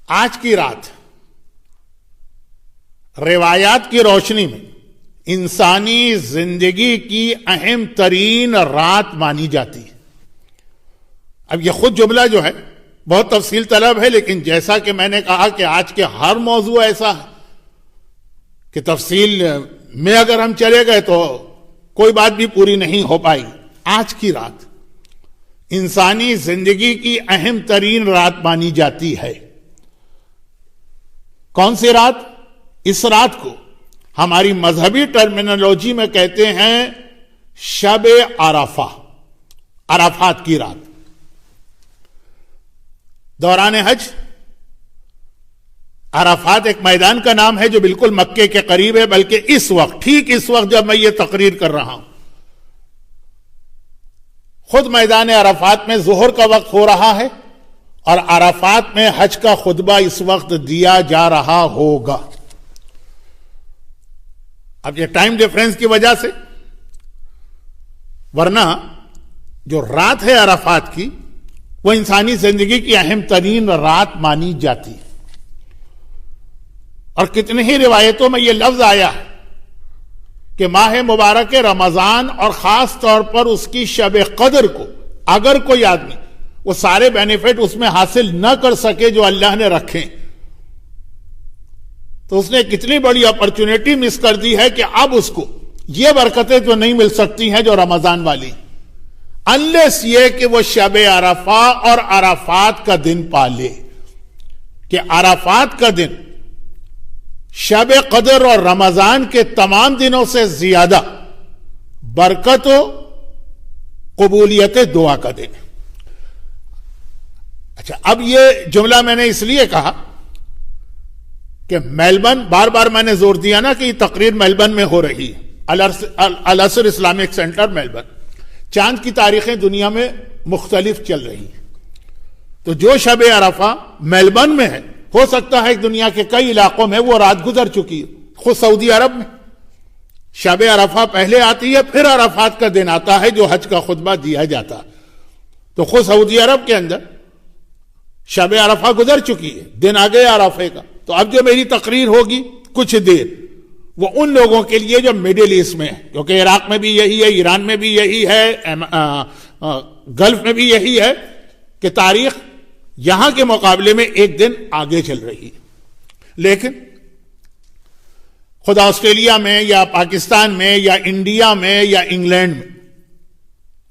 آج کی رات روایات کی روشنی میں انسانی زندگی کی اہم ترین رات مانی جاتی ہے. اب یہ خود جملہ جو ہے بہت تفصیل طلب ہے، لیکن جیسا کہ میں نے کہا کہ آج کے ہر موضوع ایسا ہے کہ تفصیل میں اگر ہم چلے گئے تو کوئی بات بھی پوری نہیں ہو پائی. آج کی رات انسانی زندگی کی اہم ترین رات مانی جاتی ہے. کون سی رات؟ اس رات کو ہماری مذہبی ٹرمینالوجی میں کہتے ہیں شب عرفہ، عرفات کی رات. دوران حج عرفات ایک میدان کا نام ہے جو بالکل مکے کے قریب ہے، بلکہ اس وقت، ٹھیک اس وقت جب میں یہ تقریر کر رہا ہوں، خود میدان عرفات میں ظہر کا وقت ہو رہا ہے اور عرفات میں حج کا خطبہ اس وقت دیا جا رہا ہوگا. اب یہ ٹائم ڈیفرنس کی وجہ سے، ورنہ جو رات ہے عرفات کی وہ انسانی زندگی کی اہم ترین رات مانی جاتی ہے. اور کتنی ہی روایتوں میں یہ لفظ آیا ہے کہ ماہ مبارک رمضان اور خاص طور پر اس کی شب قدر کو اگر کوئی آدمی وہ سارے بینیفٹ اس میں حاصل نہ کر سکے جو اللہ نے رکھے، تو اس نے کتنی بڑی اپرچونٹی مس کر دی ہے کہ اب اس کو یہ برکتیں تو نہیں مل سکتی ہیں جو رمضان والی، انلیس یہ کہ وہ شب عرفہ اور عرفات کا دن پالے. کہ عرفات کا دن شب قدر اور رمضان کے تمام دنوں سے زیادہ برکت و قبولیت دعا کا دن. اچھا، اب یہ جملہ میں نے اس لیے کہا کہ میلبرن، بار بار میں نے زور دیا نا کہ یہ تقریر میلبرن میں ہو رہی ہے، الاسر اسلامک سینٹر میلبرن. چاند کی تاریخیں دنیا میں مختلف چل رہی ہیں، تو جو شب عرفہ میلبرن میں ہے، ہو سکتا ہے دنیا کے کئی علاقوں میں وہ رات گزر چکی ہے. خود سعودی عرب میں شب عرفہ پہلے آتی ہے، پھر عرفات کا دن آتا ہے جو حج کا خطبہ دیا جاتا. تو خود سعودی عرب کے اندر شب عرفہ گزر چکی ہے، دن آ گیا عرفے کا. تو اب جو میری تقریر ہوگی کچھ دیر، وہ ان لوگوں کے لیے جو مڈل ایسٹ میں ہے، کیونکہ عراق میں بھی یہی ہے، ایران میں بھی یہی ہے، گلف میں بھی یہی ہے کہ تاریخ یہاں کے مقابلے میں ایک دن آگے چل رہی ہے. لیکن خود آسٹریلیا میں یا پاکستان میں یا انڈیا میں یا انگلینڈ میں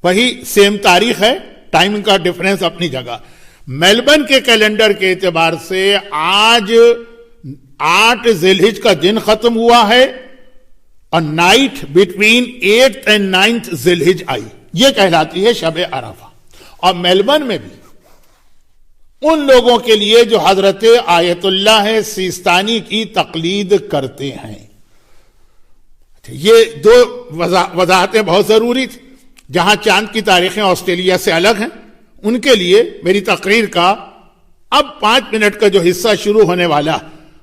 وہی سیم تاریخ ہے، ٹائمنگ کا ڈفرنس اپنی جگہ. میلبرن کے کیلنڈر کے اعتبار سے آج 8 ذی الحجہ کا دن ختم ہوا ہے اور night between 8th and 9th ذی الحجہ آئی، یہ کہلاتی ہے شب عرفہ. اور میلبرن میں بھی ان لوگوں کے لیے جو حضرت آیت اللہ سیستانی کی تقلید کرتے ہیں. یہ دو وضاحتیں بہت ضروری تھی. جہاں چاند کی تاریخیں آسٹریلیا سے الگ ہیں، ان کے لیے میری تقریر کا اب 5 منٹ کا جو حصہ شروع ہونے والا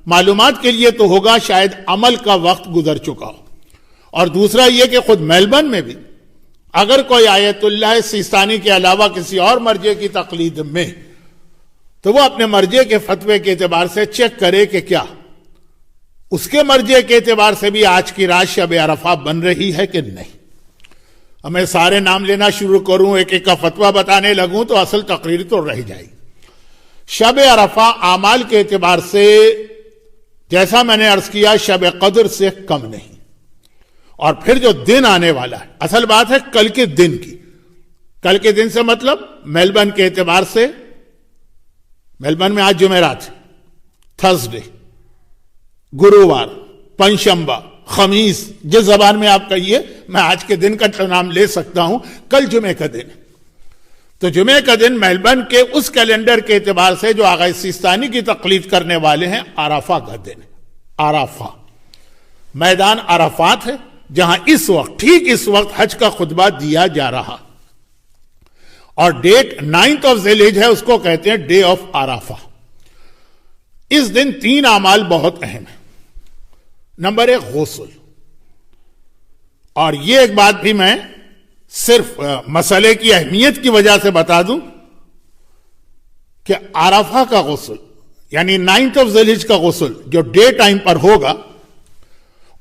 معلومات کے لیے تو ہوگا، شاید عمل کا وقت گزر چکا ہو. اور دوسرا یہ کہ خود میلبرن میں بھی اگر کوئی آیت اللہ سیستانی کے علاوہ کسی اور مرجع کی تقلید میں، تو وہ اپنے مرجع کے فتوے کے اعتبار سے چیک کرے کہ کیا اس کے مرجع کے اعتبار سے بھی آج کی رات شب عرفہ بن رہی ہے کہ نہیں. اب میں سارے نام لینا شروع کروں، ایک ایک کا فتویٰ بتانے لگوں تو اصل تقریر تو رہ جائے گی. شب عرفہ اعمال کے اعتبار سے جیسا میں نے عرض کیا شب قدر سے کم نہیں. اور پھر جو دن آنے والا ہے، اصل بات ہے کل کے دن کی. کل کے دن سے مطلب میلبرن کے اعتبار سے، میلبرن میں آج جمعرات، تھرسڈے، گرووار، پنجشنبہ، خمیس، جس زبان میں آپ کہیے، میں آج کے دن کا نام لے سکتا ہوں. کل جمعے کا دن ہے. تو جمعے کا دن میلبرن کے اس کیلنڈر کے اعتبار سے جو آغا سیستانی کی تقلید کرنے والے ہیں، عرفہ کا دن ہے. عرفہ میدان عرفات ہے جہاں اس وقت، ٹھیک اس وقت حج کا خطبہ دیا جا رہا. اور ڈیٹ 9th of ذی الحجہ ہے، اس کو کہتے ہیں ڈے آف عرفہ. اس دن 3 اعمال بہت اہم ہیں. نمبر 1 غسل. اور یہ ایک بات بھی میں صرف مسئلے کی اہمیت کی وجہ سے بتا دوں کہ عرفہ کا غسل یعنی 9th آف ذیلحج کا غسل جو ڈے ٹائم پر ہوگا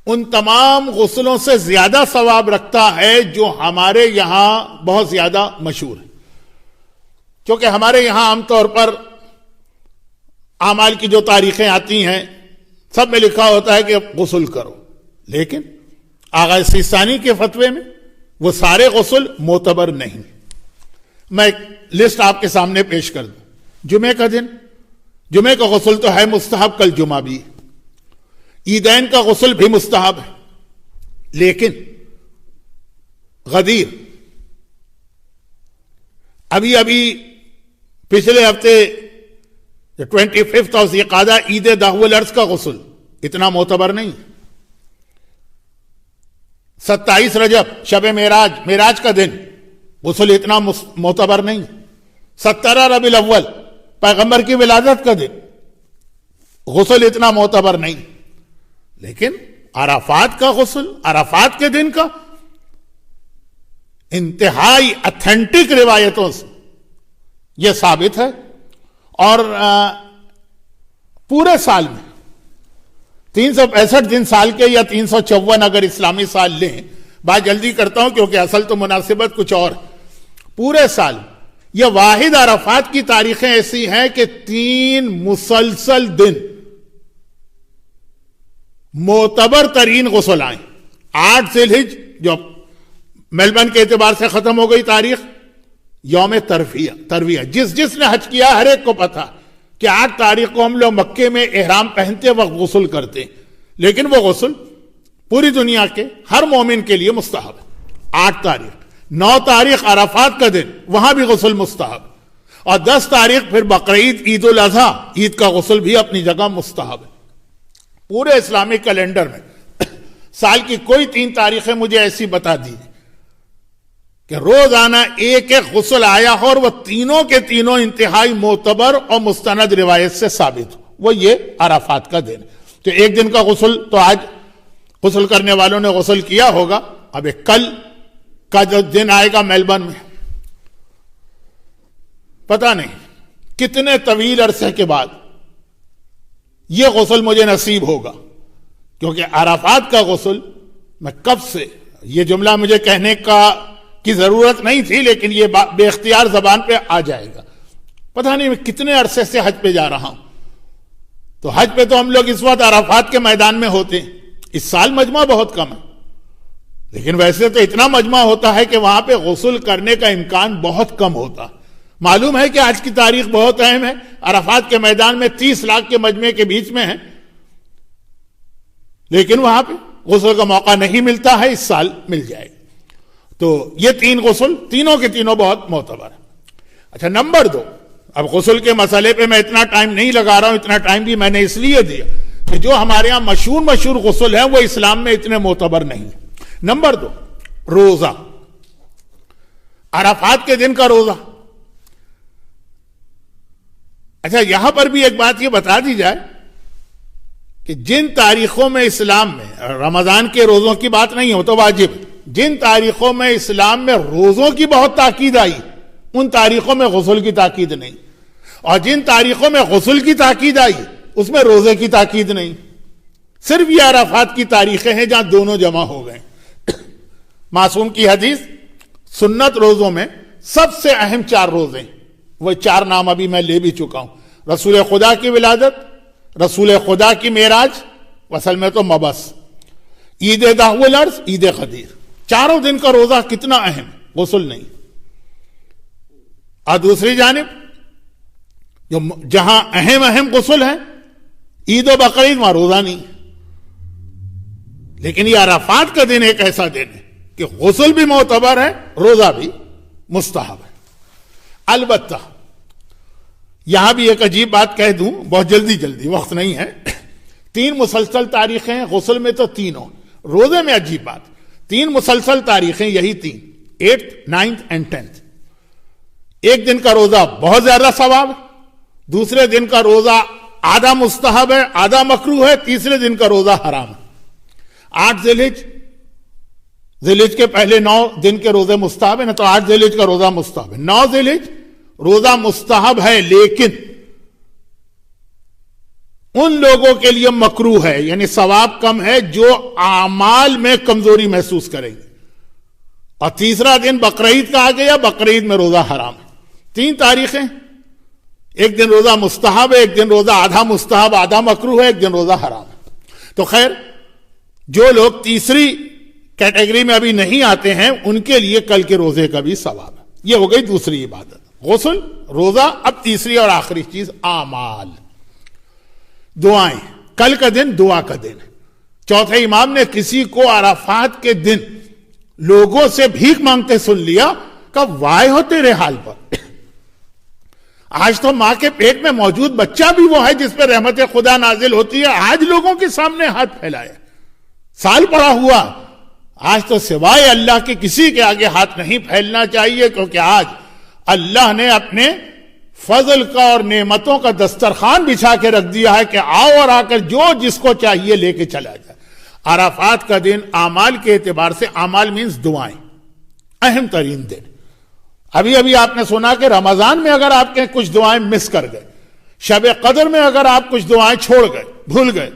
ان تمام غسلوں سے زیادہ ثواب رکھتا ہے جو ہمارے یہاں بہت زیادہ مشہور ہے. کیونکہ ہمارے یہاں عام طور پر اعمال کی جو تاریخیں آتی ہیں سب میں لکھا ہوتا ہے کہ غسل کرو، لیکن آغا سیستانی کے فتوے میں وہ سارے غسل معتبر نہیں. میں ایک لسٹ آپ کے سامنے پیش کر دوں. جمعہ کا دن، جمعہ کا غسل تو ہے مستحب، کل جمعہ بھی. عیدین کا غسل بھی مستحب ہے، لیکن غدیر ابھی پچھلے ہفتے 25 ذی القعدہ عید داخل الارض کا غسل اتنا معتبر نہیں. 27 رجب شب معراج کا دن غسل اتنا معتبر نہیں. 17 ربیع الاول پیغمبر کی ولادت کا دن غسل اتنا معتبر نہیں. لیکن عرفات کا غسل، عرفات کے دن کا انتہائی اتھینٹک روایتوں سے یہ ثابت ہے. اور پورے سال میں 365 دن سال کے یا 354 اگر اسلامی سال لیں، بات جلدی کرتا ہوں کیونکہ اصل تو مناسبت کچھ اور. پورے سال یہ واحد عرفات کی تاریخیں ایسی ہیں کہ 3 مسلسل دن معتبر ترین غسل آئیں. 8 ذی الحج جو میلبرن کے اعتبار سے ختم ہو گئی تاریخ، یوم ترویہ جس نے حج کیا ہر ایک کو پتا کہ 8 تاریخ کو ہم لوگ مکے میں احرام پہنتے وقت غسل کرتے ہیں، لیکن وہ غسل پوری دنیا کے ہر مومن کے لیے مستحب ہے. 8 تاریخ، 9 تاریخ عرفات کا دن وہاں بھی غسل مستحب، اور 10 تاریخ پھر بقرعید عید الاضحیٰ عید کا غسل بھی اپنی جگہ مستحب ہے. پورے اسلامک کیلنڈر میں سال کی کوئی 3 تاریخیں مجھے ایسی بتا دیجیے کہ روزانہ ایک غسل آیا ہو اور وہ تینوں کے تینوں انتہائی معتبر اور مستند روایت سے ثابت ہو. وہ یہ عرفات کا دن. تو ایک دن کا غسل تو آج غسل کرنے والوں نے غسل کیا ہوگا. اب ایک کل کا جو دن آئے گا میلبرن میں، پتہ نہیں کتنے طویل عرصے کے بعد یہ غسل مجھے نصیب ہوگا، کیونکہ عرفات کا غسل میں کب سے، یہ جملہ مجھے کہنے کی ضرورت نہیں تھی لیکن یہ بے اختیار زبان پہ آ جائے گا. پتہ نہیں میں کتنے عرصے سے حج پہ جا رہا ہوں. تو حج پہ تو ہم لوگ اس وقت عرفات کے میدان میں ہوتے ہیں. اس سال مجمع بہت کم ہے، لیکن ویسے تو اتنا مجمع ہوتا ہے کہ وہاں پہ غسل کرنے کا امکان بہت کم ہوتا. معلوم ہے کہ آج کی تاریخ بہت اہم ہے، عرفات کے میدان میں 30 لاکھ کے مجمع کے بیچ میں ہے، لیکن وہاں پہ غسل کا موقع نہیں ملتا ہے. اس سال مل جائے گا. تو یہ 3 غسل تینوں کے تینوں بہت معتبر ہیں. اچھا، نمبر 2، اب غسل کے مسئلے پہ میں اتنا ٹائم نہیں لگا رہا ہوں، اتنا ٹائم بھی میں نے اس لیے دیا کہ جو ہمارے ہاں مشہور غسل ہیں وہ اسلام میں اتنے معتبر نہیں ہیں. نمبر 2، روزہ. عرفات کے دن کا روزہ. اچھا، یہاں پر بھی ایک بات یہ بتا دی جائے کہ جن تاریخوں میں اسلام میں رمضان کے روزوں کی بات نہیں ہو تو واجب، جن تاریخوں میں اسلام میں روزوں کی بہت تاکید آئی ان تاریخوں میں غسل کی تاکید نہیں، اور جن تاریخوں میں غسل کی تاکید آئی اس میں روزے کی تاکید نہیں. صرف یہ عرفات کی تاریخیں ہیں جہاں دونوں جمع ہو گئے. معصوم کی حدیث، سنت روزوں میں سب سے اہم 4 روزے، وہ 4 نام ابھی میں لے بھی چکا ہوں. رسول خدا کی ولادت، رسول خدا کی معراج، اصل میں تو مبعث، عید داخل الارض، عید قدیر. 4 دن کا روزہ کتنا اہم، غسل نہیں. اور دوسری جانب جو جہاں اہم غسل ہے، عید و بقرعید، وہاں روزہ نہیں. لیکن یہ عرفات کا دن ایک ایسا دن ہے کہ غسل بھی معتبر ہے، روزہ بھی مستحب ہے. البتہ یہاں بھی ایک عجیب بات کہہ دوں، بہت جلدی وقت نہیں ہے. 3 مسلسل تاریخیں ہیں، غسل میں تو 3 روزے میں عجیب بات، 3 مسلسل تاریخیں، یہی 3، 8th 9th and 10th. ایک دن کا روزہ بہت زیادہ ثواب، دوسرے دن کا روزہ آدھا مستحب ہے، آدھا مکروہ ہے، تیسرے دن کا روزہ حرام ہے. 8 ذی الحج کے پہلے 9 دن کے روزے مستحب ہے نا، تو 8 ذی الحج کا روزہ مستحب ہے. 9 ذی الحج روزہ مستحب ہے، لیکن ان لوگوں کے لیے مکروہ ہے، یعنی ثواب کم ہے جو اعمال میں کمزوری محسوس کریں گے. اور تیسرا دن بقرعید کا آ گیا، بقرعید میں روزہ حرام ہے. 3 تاریخیں، ایک دن روزہ مستحب ہے، ایک دن روزہ آدھا مستحب آدھا مکروہ ہے، ایک دن روزہ حرام ہے. تو خیر جو لوگ تیسری کیٹیگری میں ابھی نہیں آتے ہیں ان کے لیے کل کے روزے کا بھی ثواب ہے. یہ ہو گئی دوسری عبادت، غسل، روزہ. اب تیسری اور آخری چیز اعمال، دعائیں. کل کا دن دعا کا دن ہے. چوتھے امام نے کسی کو عرفات کے دن لوگوں سے بھیک مانگتے سن لیا کہ وائے ہو تیرے حال پر، آج تو ماں کے پیٹ میں موجود بچہ بھی وہ ہے جس پہ رحمت خدا نازل ہوتی ہے، آج لوگوں کے سامنے ہاتھ پھیلائے. سال پڑا ہوا، آج تو سوائے اللہ کے کسی کے آگے ہاتھ نہیں پھیلنا چاہیے، کیونکہ آج اللہ نے اپنے فضل کا اور نعمتوں کا دسترخوان بچھا کے رکھ دیا ہے کہ آؤ اور آ کر جو جس کو چاہیے لے کے چلا جائے. عرفات کا دن اعمال کے اعتبار سے، اعمال مینز دعائیں، اہم ترین دن. ابھی ابھی آپ نے سنا کہ رمضان میں اگر آپ کے کچھ دعائیں مس کر گئے، شب قدر میں اگر آپ کچھ دعائیں چھوڑ گئے، بھول گئے،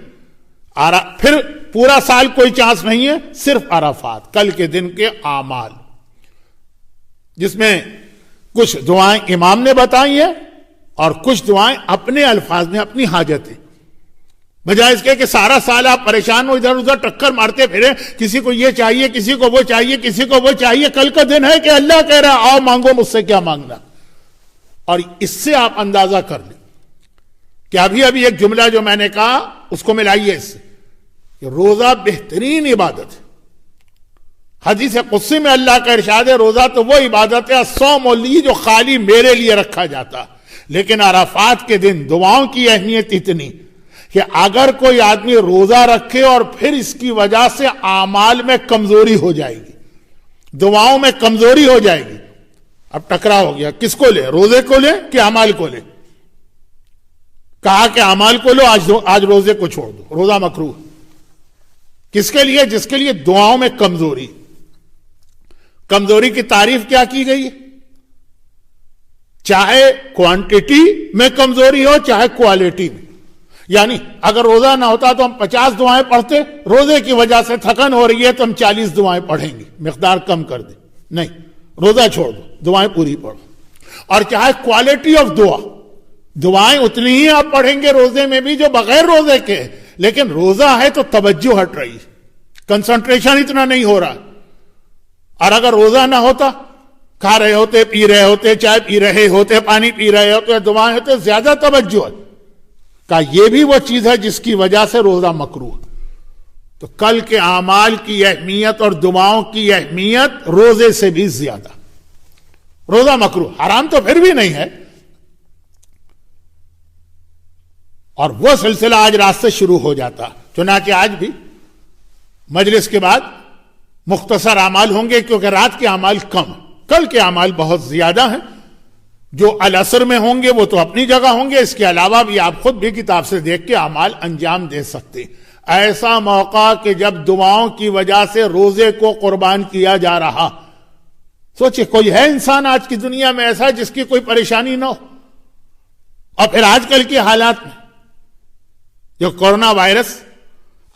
پھر پورا سال کوئی چانس نہیں ہے. صرف عرفات کل کے دن کے اعمال، جس میں کچھ دعائیں امام نے بتائی ہیں اور کچھ دعائیں اپنے الفاظ میں، اپنی حاجتیں. بجائے اس کے کہ سارا سال آپ پریشان ہو، ادھر ادھر ٹکر مارتے پھرے، کسی کو یہ چاہیے، کسی کو وہ چاہیے، کسی کو وہ چاہیے. کل کا دن ہے کہ اللہ کہہ رہا ہے آؤ مانگو مجھ سے کیا مانگنا. اور اس سے آپ اندازہ کر لیں کہ ابھی ابھی ایک جملہ جو میں نے کہا اس کو ملائیے اس سے کہ روزہ بہترین عبادت ہے. حدیث قدسی میں اللہ کا ارشاد ہے روزہ تو وہ عبادت ہے الصوم لی جو خالی میرے لیے رکھا جاتا. لیکن عرفات کے دن دعاؤں کی اہمیت اتنی کہ اگر کوئی آدمی روزہ رکھے اور پھر اس کی وجہ سے اعمال میں کمزوری ہو جائے گی، دعاؤں میں کمزوری ہو جائے گی. اب ٹکرا ہو گیا، کس کو لے، روزے کو لے کہ اعمال کو لے؟ کہا کہ اعمال کو لو، آج روزے کو چھوڑ دو، روزہ مکروہ. کس کے لیے؟ جس کے لیے دعاؤں میں کمزوری. کمزوری کی تعریف کیا کی گئی ہے؟ چاہے کوانٹٹی میں کمزوری ہو چاہے کوالٹی میں. یعنی اگر روزہ نہ ہوتا تو ہم 50 دعائیں پڑھتے، روزے کی وجہ سے تھکن ہو رہی ہے تو ہم 40 دعائیں پڑھیں گے، مقدار کم کر دیں. نہیں، روزہ چھوڑ دو، دعائیں پوری پڑھو. اور چاہے کوالٹی آف دعا، دعائیں اتنی ہی آپ پڑھیں گے روزے میں بھی جو بغیر روزے کے، لیکن روزہ ہے تو توجہ ہٹ رہی، کنسنٹریشن اتنا نہیں ہو رہا. اور اگر روزہ نہ ہوتا، کھا رہے ہوتے، پی رہے ہوتے، چائے پی رہے ہوتے، پانی پی رہے ہوتے، دعائیں ہوتے، زیادہ توجہ ہے. کہ یہ بھی وہ چیز ہے جس کی وجہ سے روزہ مکروہ. تو کل کے اعمال کی اہمیت اور دعاؤں کی اہمیت روزے سے بھی زیادہ. روزہ مکروہ، حرام تو پھر بھی نہیں ہے. اور وہ سلسلہ آج رات سے شروع ہو جاتا. چنانچہ آج بھی مجلس کے بعد مختصر اعمال ہوں گے کیونکہ رات کے اعمال کم، کل کے اعمال بہت زیادہ ہیں. جو العصر میں ہوں گے وہ تو اپنی جگہ ہوں گے، اس کے علاوہ بھی آپ خود بھی کتاب سے دیکھ کے اعمال انجام دے سکتے. ایسا موقع کہ جب دعاؤں کی وجہ سے روزے کو قربان کیا جا رہا. سوچے کوئی ہے انسان آج کی دنیا میں ایسا جس کی کوئی پریشانی نہ ہو؟ اور پھر آج کل کے حالات میں جو کورونا وائرس،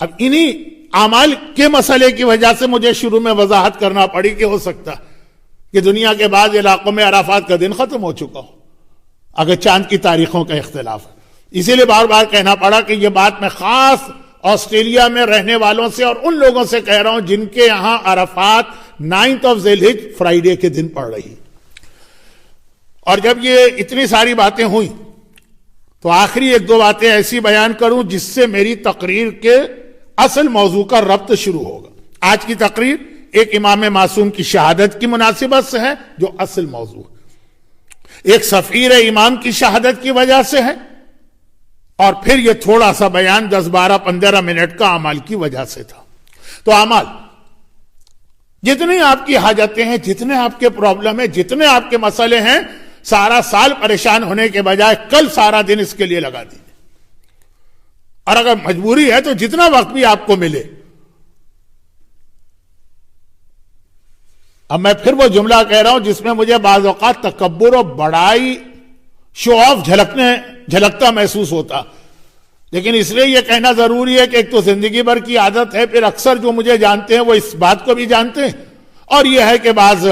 اب انہی اعمال کے مسئلے کی وجہ سے مجھے شروع میں وضاحت کرنا پڑی کہ ہو سکتا کہ دنیا کے بعض علاقوں میں عرفات کا دن ختم ہو چکا ہو، اگر چاند کی تاریخوں کا اختلاف ہے. اسی لیے بار بار کہنا پڑا کہ یہ بات میں خاص آسٹریلیا میں رہنے والوں سے اور ان لوگوں سے کہہ رہا ہوں جن کے یہاں عرفات 9 ذی الحجہ فرائیڈے کے دن پڑ رہی. اور جب یہ اتنی ساری باتیں ہوئیں تو آخری 1-2 باتیں ایسی بیان کروں جس سے میری تقریر کے اصل موضوع کا ربط شروع ہوگا. آج کی تقریر ایک امام معصوم کی شہادت کی مناسبت سے ہے جو اصل موضوع ہے، ایک سفیر امام کی شہادت کی وجہ سے ہے، اور پھر یہ تھوڑا سا بیان 10, 12, 15 منٹ کا اعمال کی وجہ سے تھا. تو اعمال جتنی آپ کی حاجتیں ہیں، جتنے آپ کے پرابلم ہیں، جتنے آپ کے مسئلے ہیں، سارا سال پریشان ہونے کے بجائے کل سارا دن اس کے لیے لگا دیجیے. اور اگر مجبوری ہے تو جتنا وقت بھی آپ کو ملے. اب میں پھر وہ جملہ کہہ رہا ہوں جس میں مجھے بعض اوقات تکبر و بڑائی، شو آف جھلکتا محسوس ہوتا لیکن اس لیے یہ کہنا ضروری ہے کہ ایک تو زندگی بھر کی عادت ہے، پھر اکثر جو مجھے جانتے ہیں وہ اس بات کو بھی جانتے ہیں، اور یہ ہے کہ بعض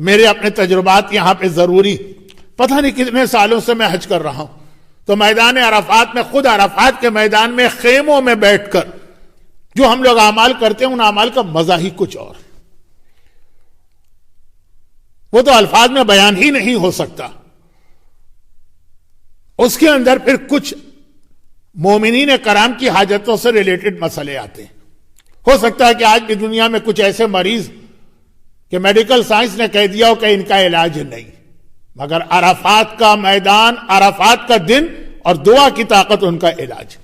میرے اپنے تجربات یہاں پہ ضروری، پتہ نہیں کتنے سالوں سے میں حج کر رہا ہوں، تو میدان عرفات میں، خود عرفات کے میدان میں خیموں میں بیٹھ کر جو ہم لوگ اعمال کرتے ہیں، ان اعمال کا مزہ ہی کچھ اور، وہ تو الفاظ میں بیان ہی نہیں ہو سکتا۔ اس کے اندر پھر کچھ مومنین کرام کی حاجتوں سے ریلیٹڈ مسئلے آتے ہیں۔ ہو سکتا ہے کہ آج بھی دنیا میں کچھ ایسے مریض کہ میڈیکل سائنس نے کہہ دیا ہو کہ ان کا علاج نہیں، مگر عرفات کا میدان، عرفات کا دن اور دعا کی طاقت ان کا علاج۔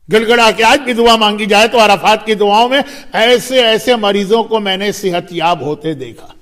گڑ گڑا کے آج بھی دعا مانگی جائے تو عرفات کی دعاؤں میں ایسے ایسے مریضوں کو میں نے صحت یاب ہوتے دیکھا۔